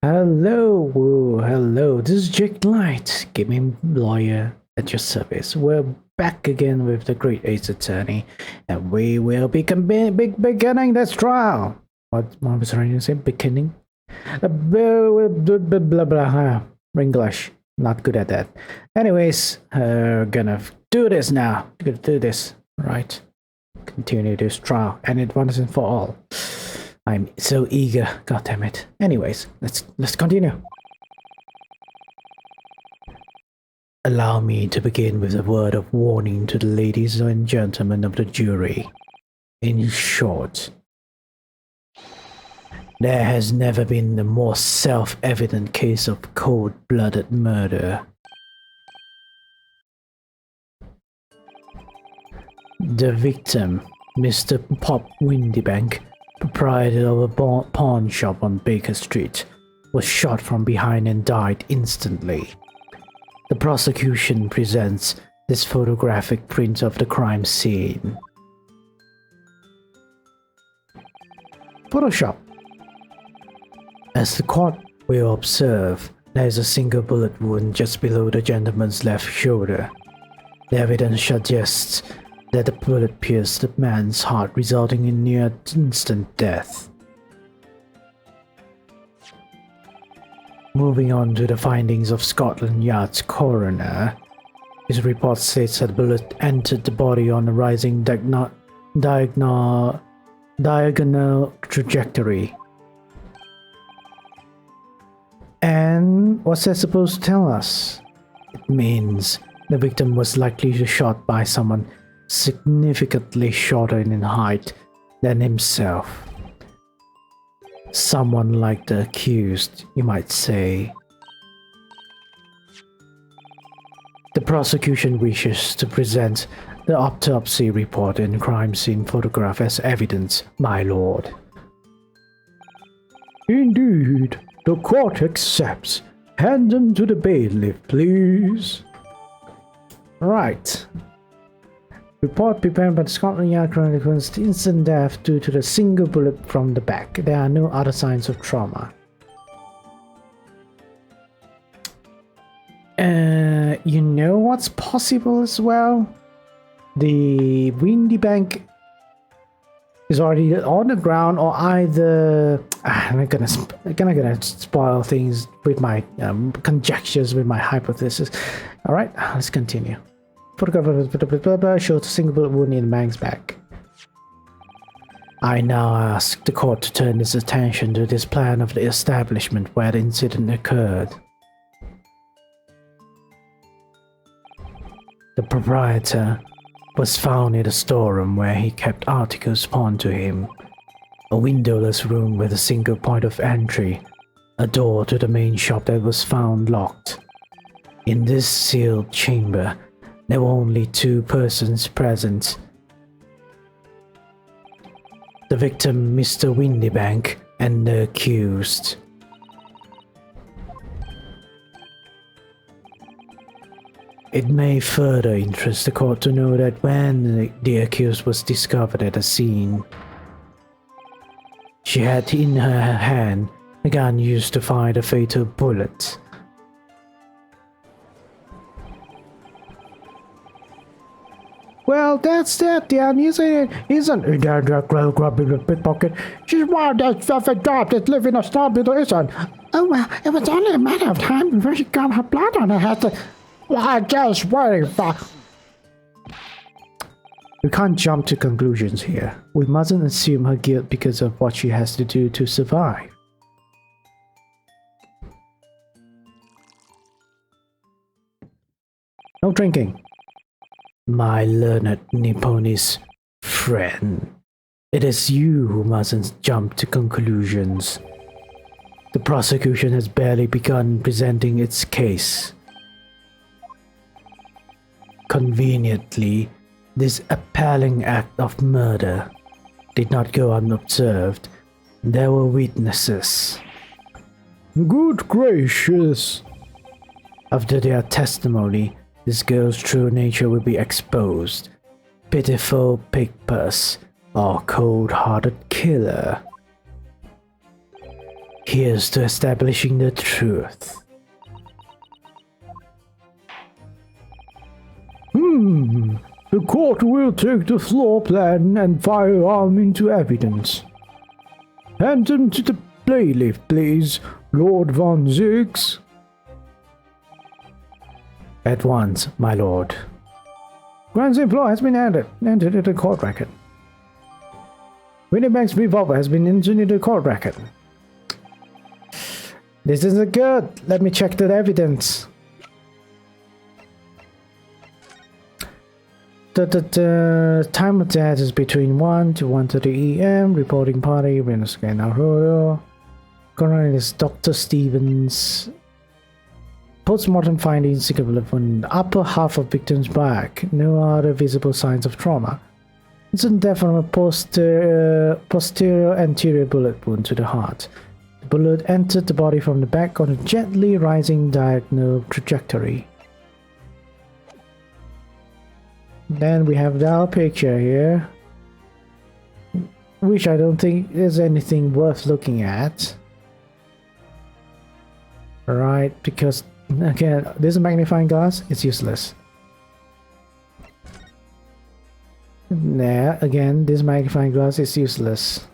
Hello. This is Jake Knight, gaming lawyer at your service. We're back again with the Great Ace Attorney, and we will be beginning this trial. What was I trying to say? Beginning? Blah. English. Not good at that. Anyways, gonna do this now. Gonna do this, right? Continue this trial, and it once and for all. I'm so eager. God damn it. Anyways, let's continue. Allow me to begin with a word of warning to the ladies and gentlemen of the jury. In short, there has never been a more self-evident case of cold-blooded murder. The victim, Mr. Pop Windybank, proprietor of a pawn shop on Baker Street, was shot from behind and died instantly. The prosecution presents this photographic print of the crime scene. Photoshop. As the court will observe, there is a single bullet wound just below the gentleman's left shoulder. The evidence suggests that the bullet pierced the man's heart, resulting in near instant death. Moving on to the findings of Scotland Yard's coroner, his report states that the bullet entered the body on a rising diagonal trajectory. And what's that supposed to tell us? It means the victim was likely shot by someone significantly shorter in height than himself. Someone like the accused, you might say. The prosecution wishes to present the autopsy report and crime scene photograph as evidence, my lord. Indeed, the court accepts. Hand them to the bailiff, please. Right. Report prepared by the Scotland Yard chronicles the instant death due to the single bullet from the back. There are no other signs of trauma. You know what's possible as well? The Windybank is already on the ground, or either I'm not gonna spoil things with my conjectures, with my hypothesis. All right, let's continue. Photograph shows a single bullet wound in the man's back. I now ask the court to turn its attention to this plan of the establishment where the incident occurred. The proprietor was found in a storeroom where he kept articles pawned to him. A windowless room with a single point of entry, a door to the main shop that was found locked. In this sealed chamber, there were only two persons present. The victim, Mr. Windybank, and the accused. It may further interest the court to know that when the accused was discovered at the scene, she had in her hand the gun used to fire the fatal bullet. Well, that's that, damn, isn't that grubby the pickpocket? She's one of those perfect dogs that live in a hospital, isn't? Oh, well, it was only a matter of time before she got her blood on her head. Well, I just waiting for... We can't jump to conclusions here. We mustn't assume her guilt because of what she has to do to survive. No drinking. My learned Nipponese friend, it is you who mustn't jump to conclusions. The prosecution has barely begun presenting its case. Conveniently, this appalling act of murder did not go unobserved. There were witnesses. Good gracious! After their testimony, this girl's true nature will be exposed. Pitiful pigpuss or cold-hearted killer. Here's to establishing the truth. The court will take the floor plan and firearm into evidence. Hand them to the bailiff, please, Lord Von Ziggs. At once, my lord. Grant's employ has been entered into the court record. Winniebank's revolver has been entered into the court record. This isn't good. Let me check the evidence. The time of death is between 1 to 1:30 a.m. Reporting party, Renoscan Aurora. Coroner is Dr. Stevens. Post-mortem findings on the upper half of victim's back. No other visible signs of trauma. Instant death from a posterior anterior bullet wound to the heart. The bullet entered the body from the back on a gently rising diagonal trajectory. Then we have our picture here, which I don't think is anything worth looking at. Right, because again, this magnifying glass is useless. There, again, this magnifying glass is useless.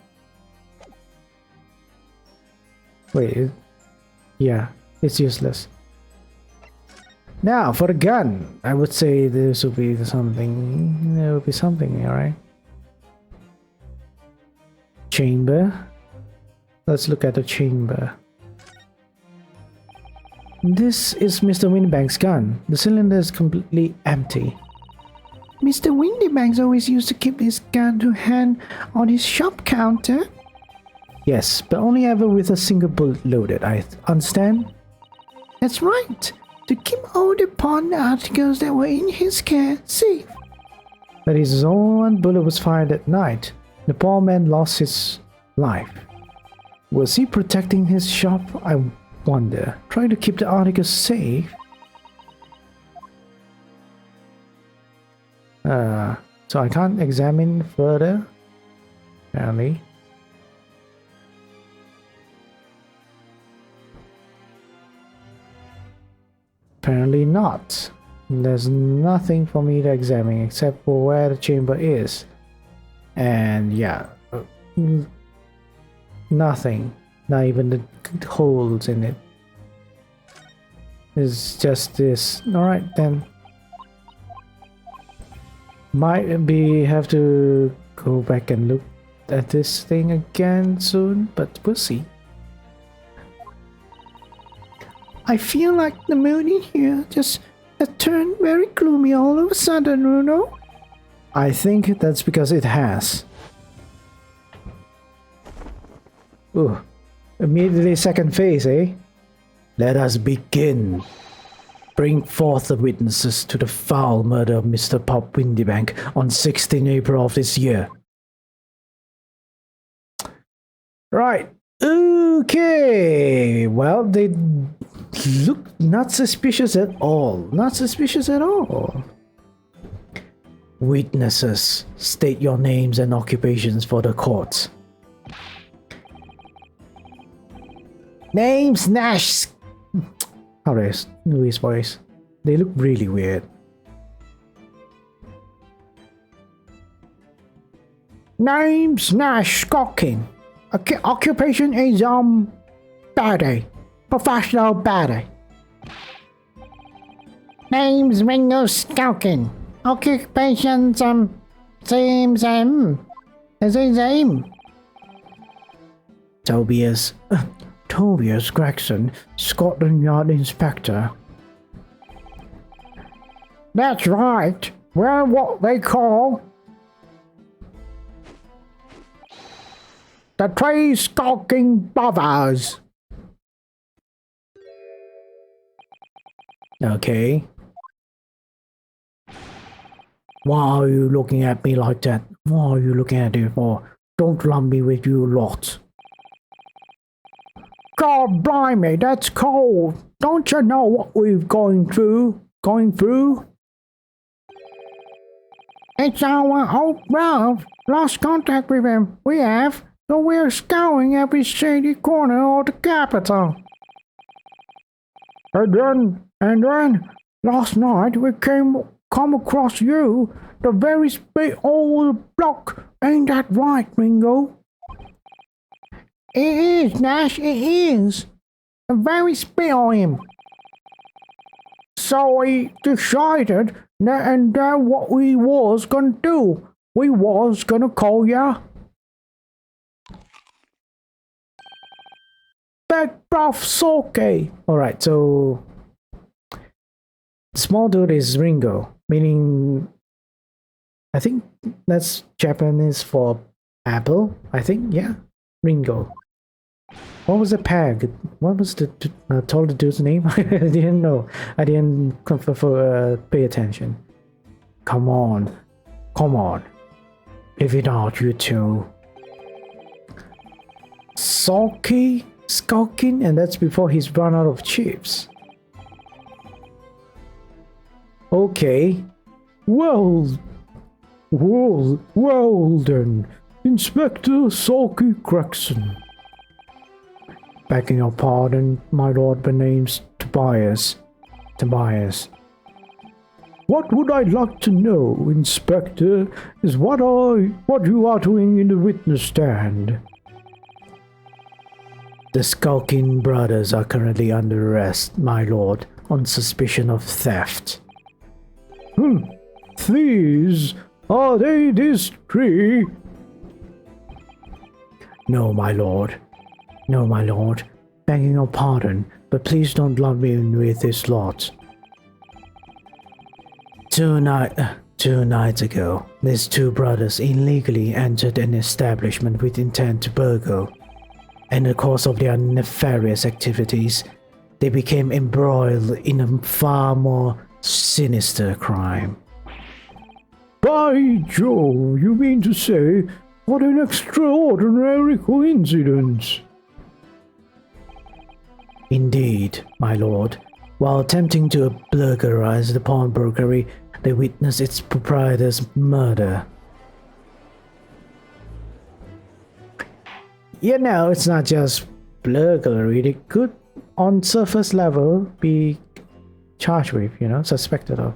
Wait, yeah, it's useless. Now, for the gun, I would say this will be something. There will be something, alright? Chamber. Let's look at the chamber. This is Mr. Windybank's gun. The cylinder is completely empty. Mr. Windybanks always used to keep his gun to hand on his shop counter. Yes, but only ever with a single bullet loaded, I understand? That's right. To keep all the pawn articles that were in his care safe. But his own bullet was fired at night. The poor man lost his life. Was he protecting his shop? I wonder. Trying to keep the articles safe? So I can't examine further, apparently. Apparently not. There's nothing for me to examine except for where the chamber is. And yeah, nothing. Not even the holes in it. It's just this. Alright then. Might be have to go back and look at this thing again soon, but we'll see. I feel like the mood in here just has turned very gloomy all of a sudden, Bruno. I think that's because it has. Ooh, immediately second phase, eh? Let us begin. Bring forth the witnesses to the foul murder of Mr. Pop Windybank on 16 April of this year. Right. Okay. Well, they look not suspicious at all. Not suspicious at all. Witnesses, state your names and occupations for the court. Names, Nash. Alright, Louis' voice. They look really weird. Name's Nash Scocking. Occupation is baddie. Professional baddie. Name's Ringo Scocking. Occupation's same. Is it same? Tobias Gregson, Scotland Yard Inspector. That's right. We're what they call the Tree Skulking Brothers. Okay. Why are you looking at me like that? What are you looking at me for? Don't lump me with you lot. God blimey, that's cold. Don't you know what we've going through? It's our old love. Lost contact with him. We have. So we're scouring every shady corner of the capital. And then, last night we come across you, the very spit over the block. Ain't that right, Ringo? It is, Nash, it is. The very spit on him. So we decided that what we was gonna do. We was gonna call ya Big Buff Soke. Alright, so the small dude is Ringo, meaning I think that's Japanese for apple. I think, yeah. Ringo. What was the peg? What was the taller dude's name? I didn't know. I didn't pay attention. Come on. Come on. If it out, you two. Sulky? Skulking? And that's before he's run out of chips. Okay. Well then. Inspector Sulky Gregson. Begging your pardon, my lord, my name's Tobias. Tobias. What would I like to know, Inspector, is what you are doing in the witness stand. The skulking brothers are currently under arrest, my lord, on suspicion of theft. Thieves? Are they this tree? No, my lord. No, my lord. Begging your pardon, but please don't lump me in with this lot. Two nights ago, these two brothers illegally entered an establishment with intent to burgle. In the course of their nefarious activities, they became embroiled in a far more sinister crime. By Jove, you mean to say, what an extraordinary coincidence! Indeed, my lord. While attempting to burglarize the pawnbrokery, they witnessed its proprietor's murder. You know, it's not just burglary. They could, on surface level, be charged with, suspected of.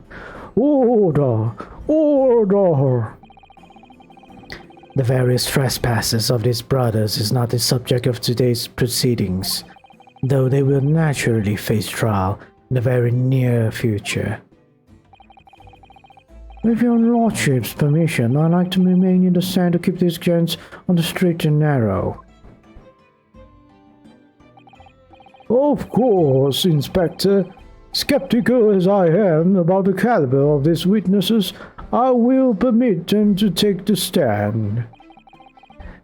Order! Order! The various trespasses of these brothers is not the subject of today's proceedings, though they will naturally face trial in the very near future. With your lordship's permission, I'd like to remain in the stand to keep these gents on the straight and narrow. Of course, Inspector. Skeptical as I am about the caliber of these witnesses, I will permit them to take the stand.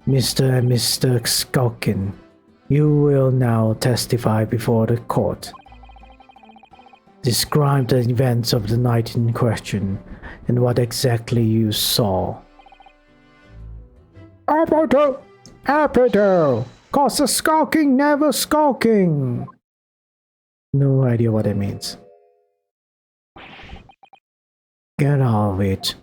Mr. and Mr. Skulkin, you will now testify before the court. Describe the events of the night in question and what exactly you saw. Apito! Cause the skulking never skulking! No idea what that means. Get out of it.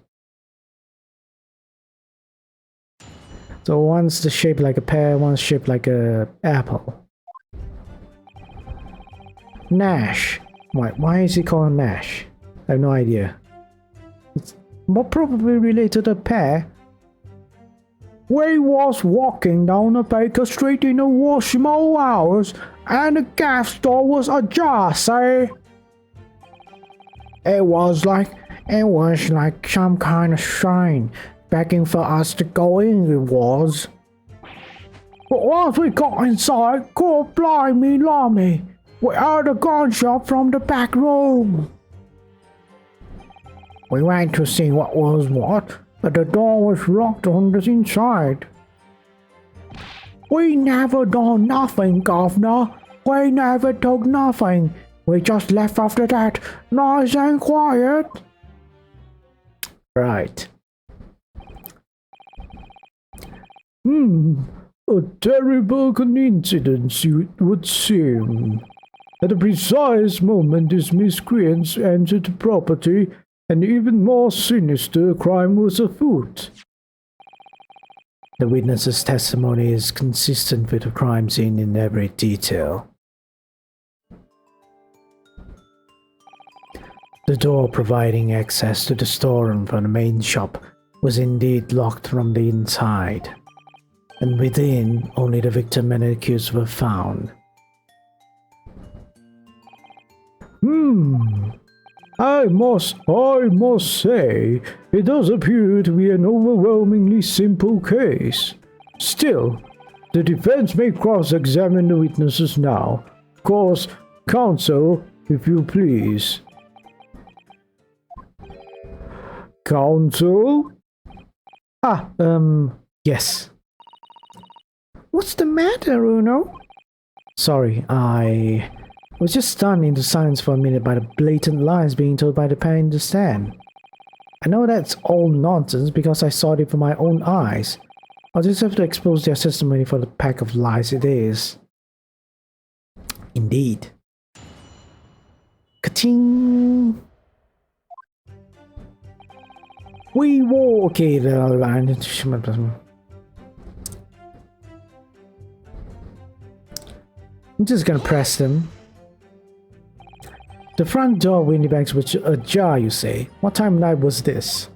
So one's the shape like a pear, one's shaped like a apple. Nash. Why is he called Nash? I have no idea. It's more probably related to a pear. We was walking down the Baker Street in the washmo hours, and the gas door was ajar, say. It was like some kind of sign begging for us to go in, it was. But once we got inside, God blimey lummy, we heard a gunshot from the back room. We went to see what was what, but the door was locked on the inside. We never done nothing, Governor. We never took nothing. We just left after that, nice and quiet. Right. A terrible coincidence, it would seem. At the precise moment these miscreants entered the property, an even more sinister crime was afoot. The witness's testimony is consistent with the crime scene in every detail. The door providing access to the storeroom from the main shop was indeed locked from the inside, and within only the victim and the accused were found. I must say, it does appear to be an overwhelmingly simple case. Still, the defense may cross-examine the witnesses now. Of course, counsel, if you please. Counsel? Yes. What's the matter, Uno? Sorry, I was just stunned into silence for a minute by the blatant lies being told by the pair in the stand. I know that's all nonsense because I saw it with my own eyes. I'll just have to expose their testimony for the pack of lies it is. Indeed. Ka-ting! We walk. Okay, I'm just gonna press them. The front door windy banks were ajar, you say. What time of night was this?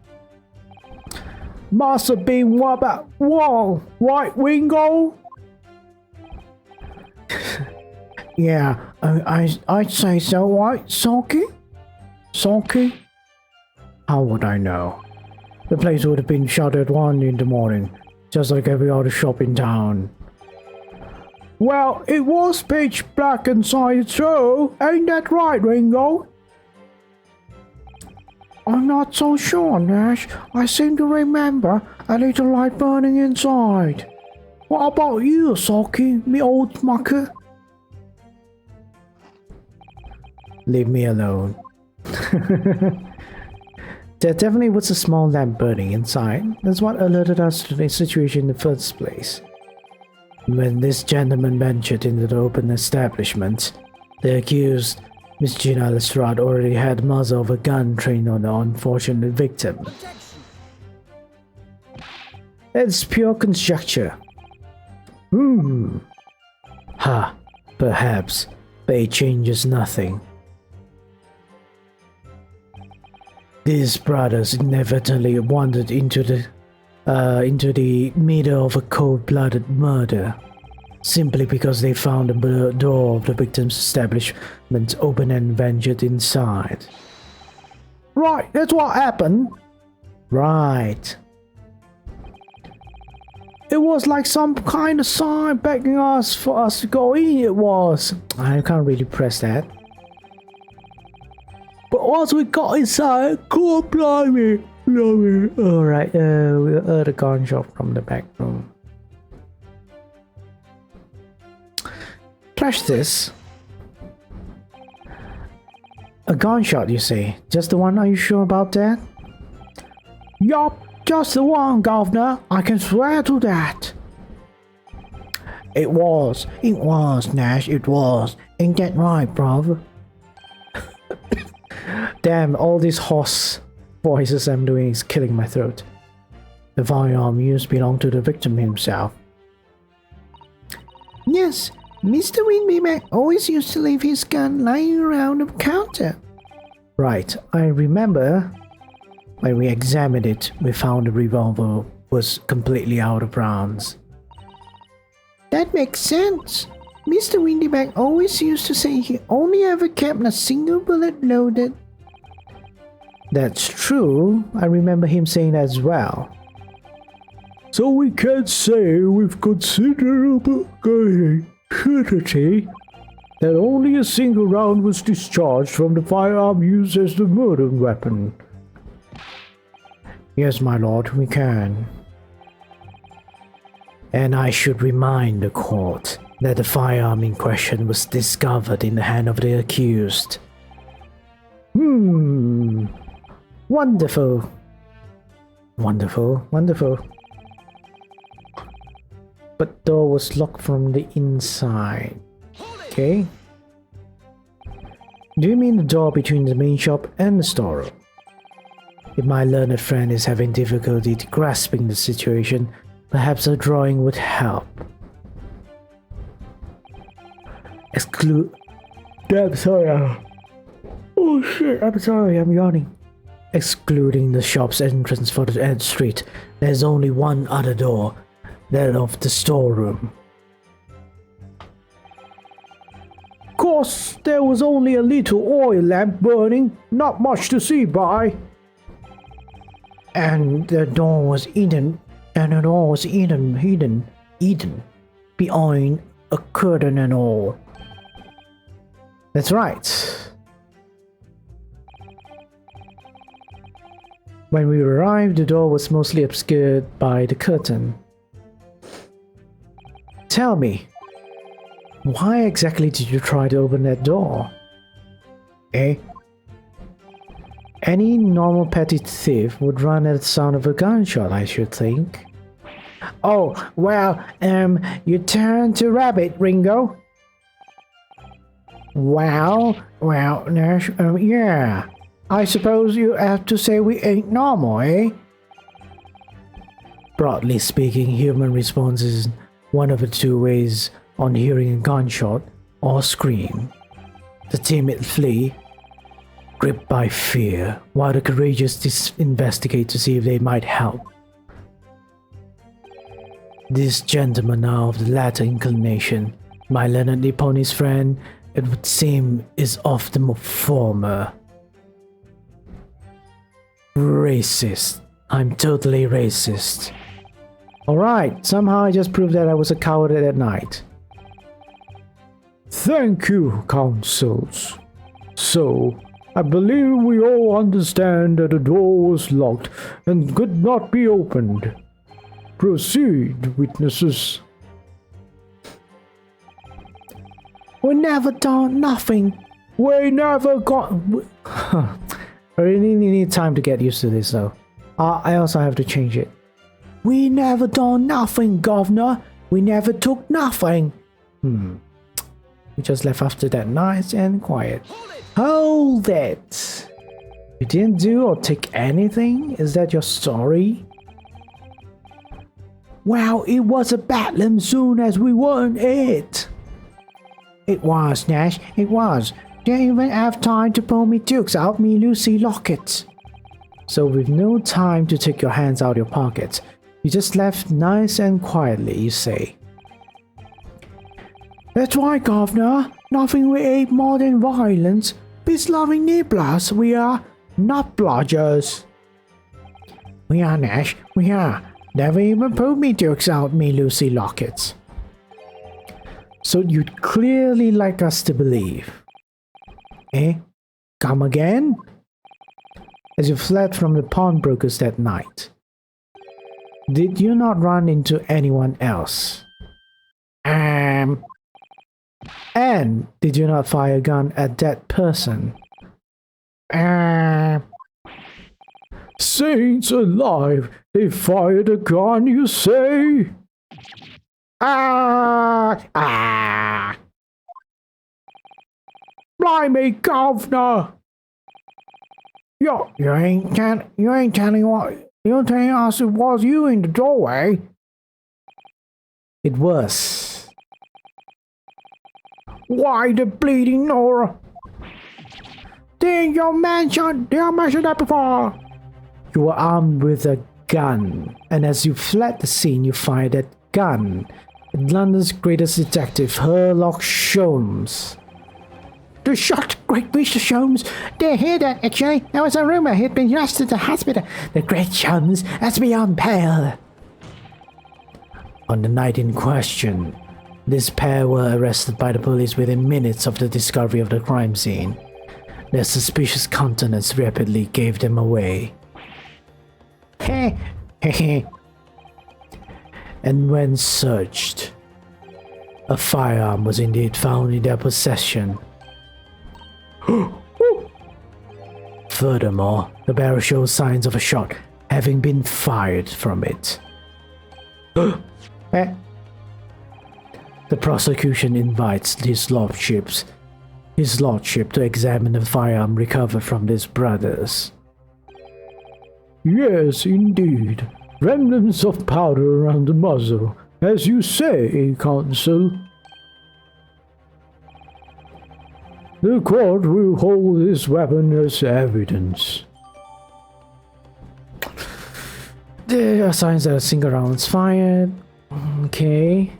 Must have been what about wall, right, Wingo? Yeah, I'd say so, right, Sulky? Sulky? How would I know? The place would have been shut at 1 in the morning, just like every other shop in town. Well, it was pitch black inside, so ain't that right, Ringo? I'm not so sure, Nash. I seem to remember a little light burning inside. What about you, Sulky, me old mucker? Leave me alone. There definitely was a small lamp burning inside. That's what alerted us to the situation in the first place. When this gentleman ventured into the open establishment, the accused, Miss Gina Lestrade, already had the muzzle of a gun trained on the unfortunate victim. It's pure conjecture. Perhaps, but it changes nothing. These brothers inevitably wandered into the middle of a cold-blooded murder, simply because they found the door of the victim's establishment open and ventured inside. Right, that's what happened. Right. It was like some kind of sign begging us for us to go in, it was. I can't really press that. But once we got inside, God blimey. Alright, we heard a gunshot from the back room. Flash this. A gunshot, you say? Just the one? Are you sure about that? Yup, just the one, Governor. I can swear to that. It was, Nash, it was. Ain't that right, bruv? Damn, all these hoarse voices I'm doing is killing my throat. The firearm used belonged to the victim himself. Yes, Mr. Winbyback always used to leave his gun lying around the counter. Right, I remember when we examined it, we found the revolver was completely out of rounds. That makes sense. Mr. Windyback always used to say he only ever kept a single bullet loaded. That's true. I remember him saying that as well. So we can say with considerable certainty that only a single round was discharged from the firearm used as the murder weapon. Yes, my lord, we can. And I should remind the court that the firearm in question was discovered in the hand of the accused. Wonderful. Wonderful. But door was locked from the inside. Okay. Do you mean the door between the main shop and the storeroom? If my learned friend is having difficulty grasping the situation, Perhaps a drawing would help. Exclude. Damn, sorry. Oh shit, I'm sorry, I'm yawning. Excluding the shop's entrance for the end street, there's only one other door, that of the storeroom. Course, there was only a little oil lamp burning, not much to see by. And the door was hidden, hidden behind a curtain and all. That's right. When we arrived, the door was mostly obscured by the curtain. Tell me, why exactly did you try to open that door? Eh? Any normal petty thief would run at the sound of a gunshot, I should think. Oh, well, you turned to rabbit, Ringo. Well, Nash, yeah. I suppose you have to say we ain't normal, eh? Broadly speaking, human response is one of the two ways on hearing a gunshot or scream. The timid flee, gripped by fear, while the courageous investigate to see if they might help. This gentleman now of the latter inclination, my learned Nipponese friend, it would seem is of the former. Racist. I'm totally racist. Alright, somehow I just proved that I was a coward at night. Thank you, counsels. So, I believe we all understand that the door was locked and could not be opened. Proceed, witnesses. We never done nothing. We never got... I really need time to get used to this though. I also have to change it. We never done nothing, governor. We never took nothing. We just left after that nice and quiet. Hold it! You didn't do or take anything? Is that your story? Well, it was a bedlam soon as we weren't it. It was, Nash, it was. Didn't even have time to pull me dukes out me Lucy lockets. So with no time to take your hands out of your pockets, you just left nice and quietly, you say. That's right, governor. Nothing we ain't more than violence. Peace-loving nibblers, we are, not blodgers. We are, Nash, we are. Never even pulled me dukes out me Lucy lockets. So you'd clearly like us to believe. Eh? Come again? As you fled from the pawnbrokers that night, did you not run into anyone else? And did you not fire a gun at that person? Saints alive! They fired a gun, you say? Blimey, governor! You ain't telling us it was you in the doorway. It was. Why the bleeding Nora? Did you mention that before? You were armed with a gun, and as you fled the scene, you fired that gun at London's greatest detective, Sherlock Holmes. The shot, great Mr. Holmes. Did you hear that, actually? There was a rumor he'd been rushed to the hospital. The great Holmes has beyond pale. On the night in question, this pair were arrested by the police within minutes of the discovery of the crime scene. Their suspicious countenance rapidly gave them away. And when searched, a firearm was indeed found in their possession. Furthermore, the barrel shows signs of a shot having been fired from it. The prosecution invites his lordship to examine the firearm recovered from his brothers. Yes, indeed. Remnants of powder around the muzzle. As you say, Counsel. The court will hold this weapon as evidence. There are signs that a single round's fired. Okay.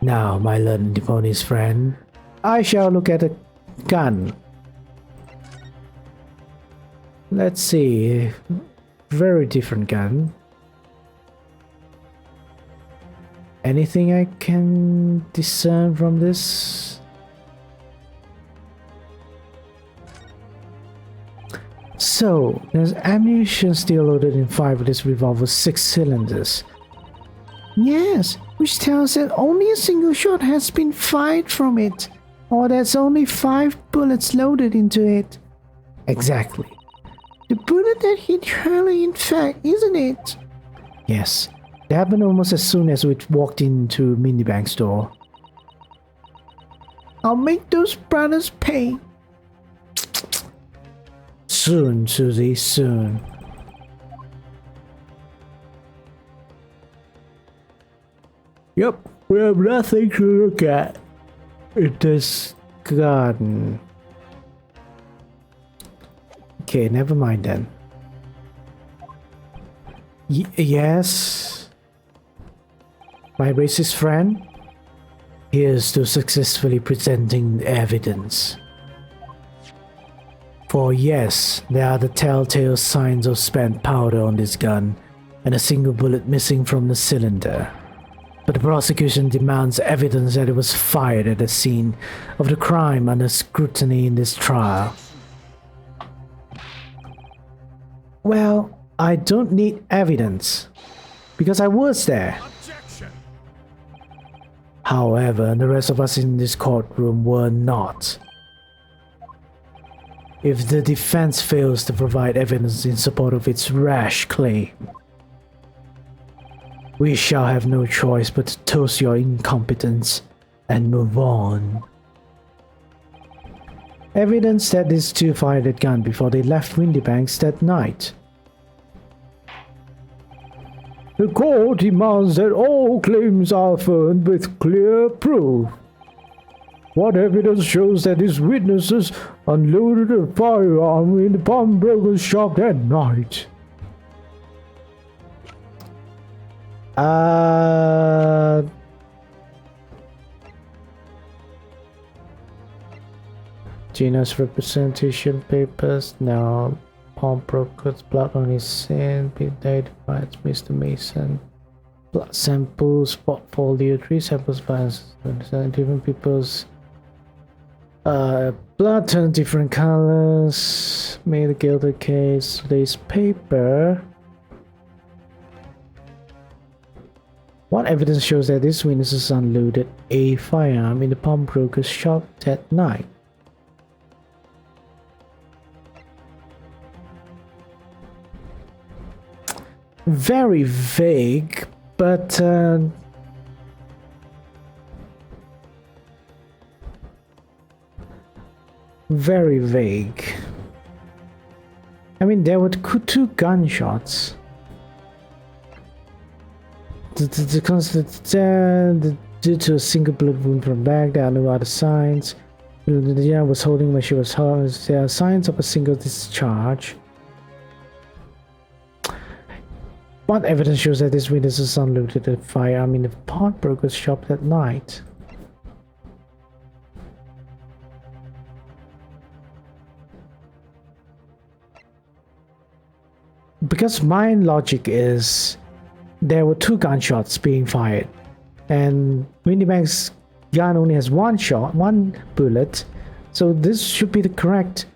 Now, my learned pony's friend, I shall look at the gun. Let's see. Very different gun. Anything I can discern from this? So, there's ammunition still loaded in 5 of this revolver's 6 cylinders. Yes, which tells that only a single shot has been fired from it, or there's only 5 bullets loaded into it. Exactly. The bullet that hit Hurley, in fact, isn't it? Yes, it happened almost as soon as we walked into Minibank's store. I'll make those brothers pay. Soon, Susie, soon. Yep, we have nothing to look at in this garden. Okay, never mind then. Yes? My racist friend? Here's to successfully presenting evidence. For yes, there are the telltale signs of spent powder on this gun, and a single bullet missing from the cylinder. But the prosecution demands evidence that it was fired at the scene of the crime under scrutiny in this trial. Well, I don't need evidence, because I was there. Objection. However, the rest of us in this courtroom were not. If the defense fails to provide evidence in support of its rash claim, we shall have no choice but to toast your incompetence and move on. Evidence that these two fired a gun before they left Windy Banks that night. The court demands that all claims are affirmed with clear proof. What evidence shows that these witnesses unloaded a firearm in the pawnbroker's shop that night? Gina's representation papers. Now, pawnbroker's blood on his hand. Identifies Mr. Mason. Blood samples, portfolio, 3 samples by different people's blood turned different colors. Made the gilded case. Today's paper. What evidence shows that these witnesses unloaded a firearm in the pawnbroker's shop that night? Very vague, but very vague. I mean, there were 2 gunshots. Due to a single bullet wound from the back, there are no other signs. Diana was holding when she was hurt. There are signs of a single discharge. What evidence shows that this witness unloaded a firearm in the pawnbroker's shop that night? Because my logic is there were 2 gunshots being fired, and Windy Bank's gun only has 1 shot, 1 bullet, so this should be the correct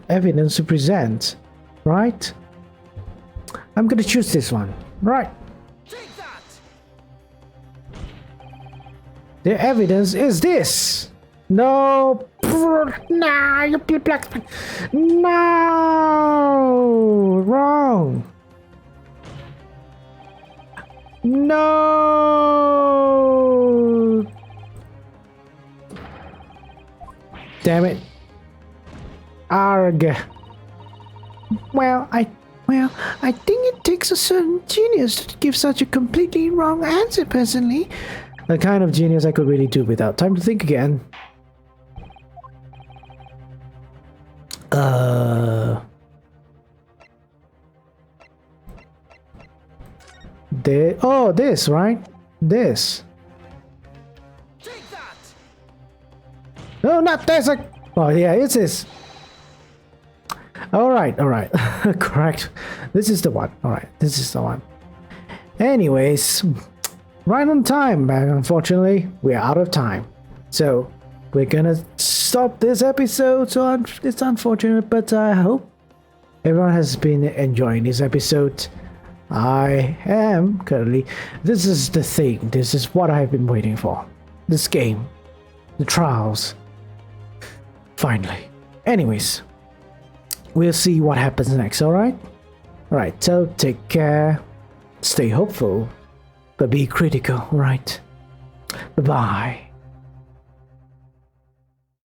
evidence to present, right? I'm gonna choose this one, right? Take that. The evidence is this. No, nah, you black. No, wrong. No. Damn it. All Arg. Well, I think it takes a certain genius to give such a completely wrong answer, personally. The kind of genius I could really do without time to think again. This, right? This. No, not this. Oh, yeah, it's this. All right. Correct. This is the one. All right, this is the one. Anyways, right on time, but unfortunately, we're out of time. So, we're gonna stop this episode. So, it's unfortunate, but I hope everyone has been enjoying this episode. I am currently. This is the thing. This is what I've been waiting for. This game. The trials. Finally. Anyways, we'll see what happens next, alright? Alright, so take care. Stay hopeful. But be critical, right? Bye-bye.